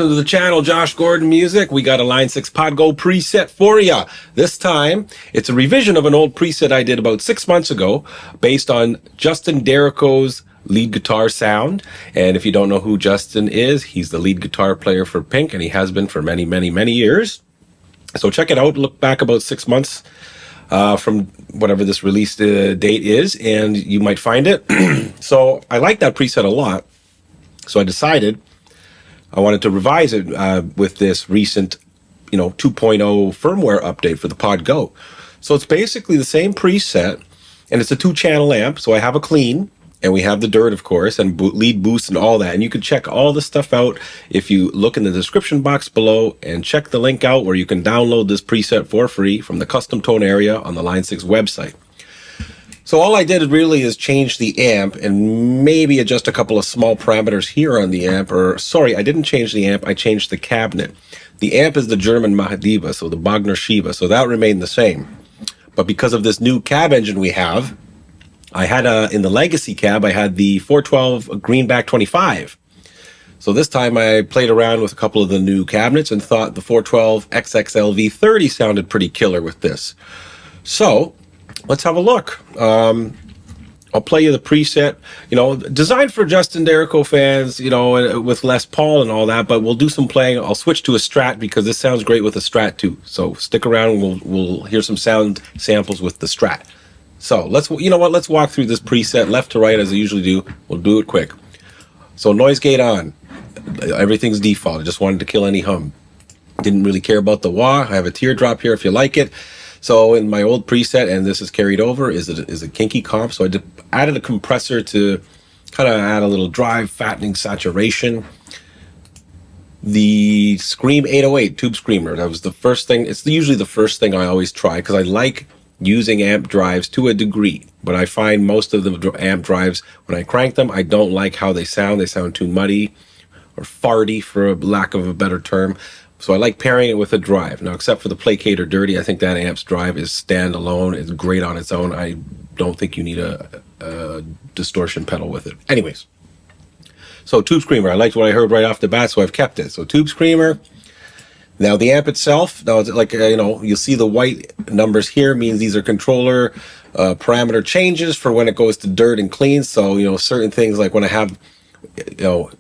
welcome to the channel, Josh Gordon Music. We got a Line 6 Pod Go preset for ya. This time, it's a revision of an old preset I did about 6 months ago based on Justin Derrico's lead guitar sound. And if you don't know who Justin is, he's the lead guitar player for Pink, and he has been for many, many, many years. So check it out. Look back about 6 months from whatever this release date is, and you might find it. So I like that preset a lot. So I decided I wanted to revise it with this recent, 2.0 firmware update for the Pod Go. So it's basically the same preset, and it's a 2-channel amp. So I have a clean, and we have the dirt, of course, and lead boost and all that. And you can check all this stuff out if you look in the description box below and check the link out where you can download this preset for free from the custom tone area on the Line 6 website. So all I did really is change the amp and maybe adjust a couple of small parameters here on the amp. Or sorry, I didn't change the amp, I changed the cabinet. The amp is the German Mahadiva, so the Bogner Shiva, so that remained the same. But because of this new cab engine we have, I had in the legacy cab, I had the 412 Greenback 25. So this time I played around with a couple of the new cabinets and thought the 412 XXL V30 sounded pretty killer with this. So let's have a look. I'll play you the preset, designed for Justin Derrico fans, with Les Paul and all that, but we'll do some playing. I'll switch to a Strat because this sounds great with a Strat too. So stick around and we'll hear some sound samples with the Strat. So let's walk through this preset left to right as I usually do. We'll do it quick. So noise gate on. Everything's default. I just wanted to kill any hum. Didn't really care about the wah. I have a teardrop here if you like it. So in my old preset, and this is carried over, is a kinky comp. So I added a compressor to kind of add a little drive, fattening, saturation. The Scream 808 Tube Screamer, that was the first thing. It's usually the first thing I always try because I like using amp drives to a degree. But I find most of the amp drives, when I crank them, I don't like how they sound. They sound too muddy or farty, for lack of a better term. So I like pairing it with a drive. Now, except for the Placate or Dirty, I think that amp's drive is standalone. It's great on its own. I don't think you need a distortion pedal with it. Anyways, so Tube Screamer. I liked what I heard right off the bat, so I've kept it. So Tube Screamer. Now the amp itself, now it's like, you'll see the white numbers here means these are controller parameter changes for when it goes to dirt and clean. So, certain things like when I have,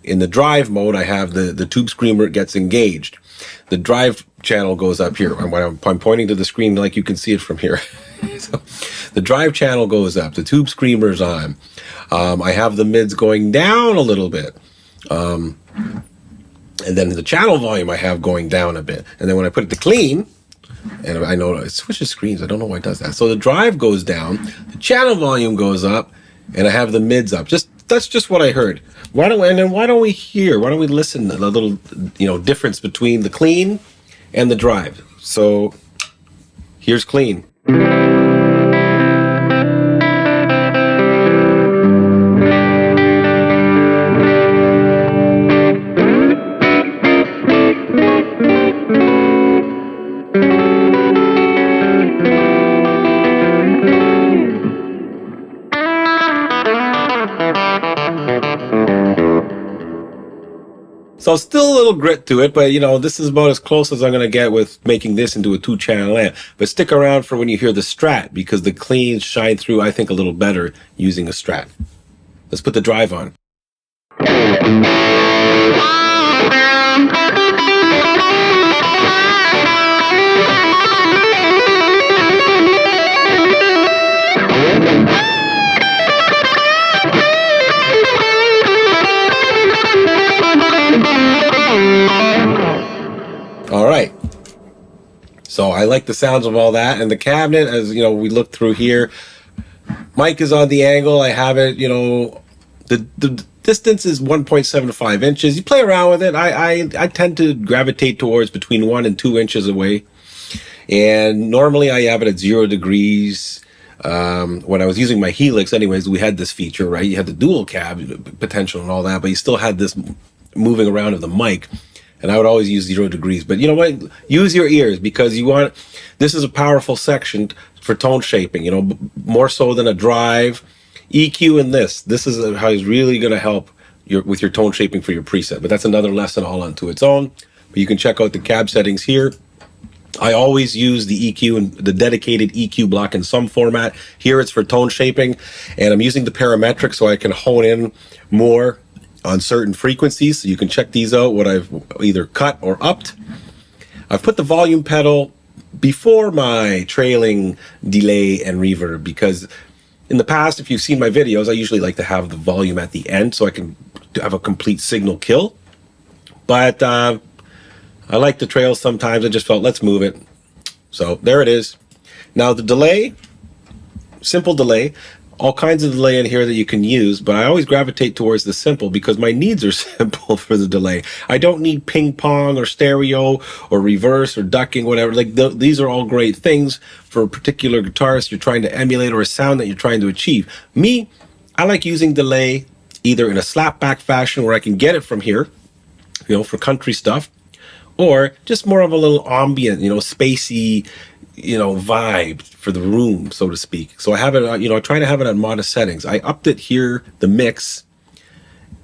in the drive mode, I have the Tube Screamer gets engaged. The drive channel goes up here. I'm pointing to the screen like you can see it from here. So the drive channel goes up. The Tube Screamer's on. I have the mids going down a little bit. And then the channel volume I have going down a bit. And then when I put it to clean, and I know it switches screens. I don't know why it does that. So the drive goes down, the channel volume goes up, and I have the mids up. That's just what I heard. Why don't we listen to the little, difference between the clean and the drive. So here's clean. So still a little grit to it, but this is about as close as I'm going to get with making this into a 2-channel amp. But stick around for when you hear the Strat, because the cleans shine through, I think, a little better using a Strat. Let's put the drive on. All right, so I like the sounds of all that, and the cabinet, as we look through here, mic is on the angle. I have it, the distance is 1.75 inches. You play around with it. I tend to gravitate towards between 1 and 2 inches away, and normally I have it at 0 degrees. When I was using my Helix, anyways, we had this feature, right? You had the dual cab potential and all that, but you still had this moving around of the mic. And I would always use 0 degrees. But you know what? Use your ears, because this is a powerful section for tone shaping, more so than a drive. EQ in this is how it's really going to help with your tone shaping for your preset. But that's another lesson all onto its own. But you can check out the cab settings here. I always use the EQ and the dedicated EQ block in some format. Here it's for tone shaping, and I'm using the parametric so I can hone in more on certain frequencies. So you can check these out, what I've either cut or upped. I've put the volume pedal before my trailing delay and reverb, because in the past, if you've seen my videos, I usually like to have the volume at the end so I can have a complete signal kill. But I like the trails sometimes. I just felt, let's move it. So there it is. Now the delay, simple delay, all kinds of delay in here that you can use, but I always gravitate towards the simple because my needs are simple for the delay. I don't need ping pong or stereo or reverse or ducking, whatever. Like these are all great things for a particular guitarist you're trying to emulate or a sound that you're trying to achieve. Me, I like using delay either in a slapback fashion where I can get it from here, you know, for country stuff, or just more of a little ambient, you know, spacey, you know, vibe for the room, so to speak. So I have it, you know, I try to have it at modest settings. I upped it here, the mix,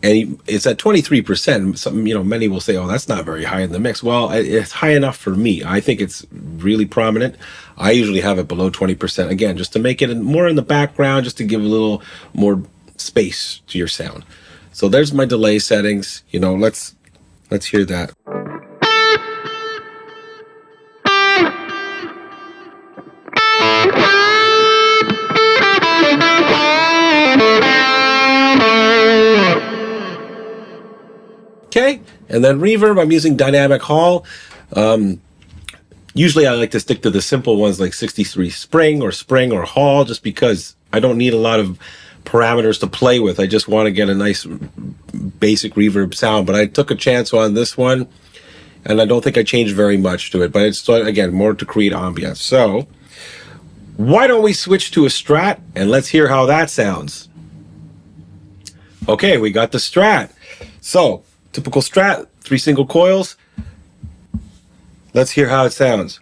and it's at 23%. Something, you know, many will say, oh, that's not very high in the mix. Well, it's high enough for me. I think it's really prominent. I usually have it below 20%, again, just to make it more in the background, just to give a little more space to your sound. So there's my delay settings. You know, let's hear that. Okay, and then reverb, I'm using dynamic hall. Usually I like to stick to the simple ones like 63 spring or hall, just because I don't need a lot of parameters to play with. I just want to get a nice basic reverb sound. But I took a chance on this one, and I don't think I changed very much to it. But it's, again, more to create ambience. So why don't we switch to a Strat, and let's hear how that sounds. Okay, we got the Strat. So typical Strat, 3 single coils. Let's hear how it sounds.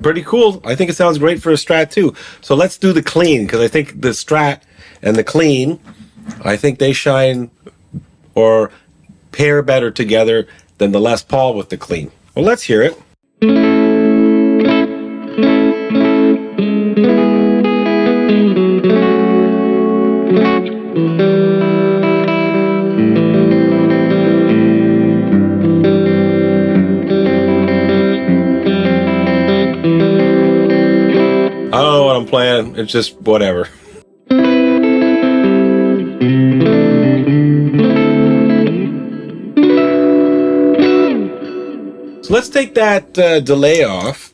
Pretty cool. I think it sounds great for a Strat too. So let's do the clean, because I think the Strat and the clean, I think they shine or pair better together than the Les Paul with the clean. Well, let's hear it. I don't know what I'm playing. It's just whatever. So let's take that delay off.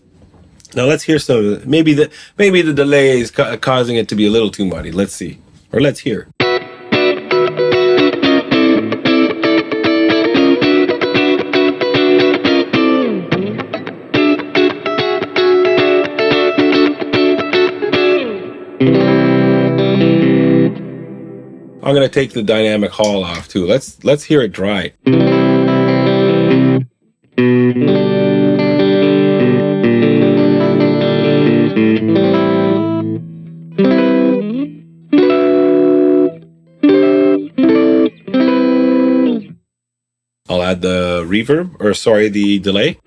Now let's hear some. Maybe the delay is causing it to be a little too muddy. Let's see, or let's hear. I'm gonna take the dynamic hall off too. Let's hear it dry. I'll add the reverb, or sorry, the delay.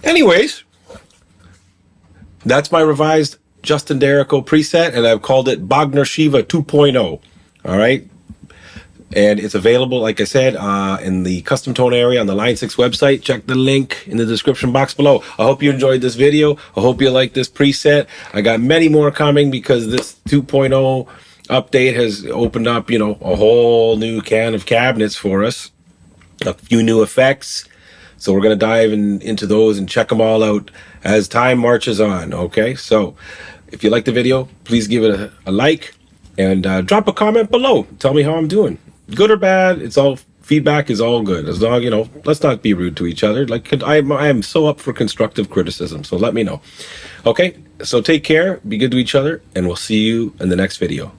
Anyways, that's my revised Justin Derico preset, and I've called it Bogner Shiva 2.0. All right. And it's available, like I said, in the custom tone area on the Line 6 website. Check the link in the description box below. I hope you enjoyed this video. I hope you like this preset. I got many more coming because this 2.0 update has opened up, you know, a whole new can of cabinets for us. A few new effects, So we're going to dive into those and check them all out as time marches on. Okay, so if you like the video, please give it a like and drop a comment below. Tell me how I'm doing, good or bad. It's all feedback is all good, as long, you know, let's not be rude to each other. Like I am so up for constructive criticism, so let me know. Okay, so take care, be good to each other, and we'll see you in the next video.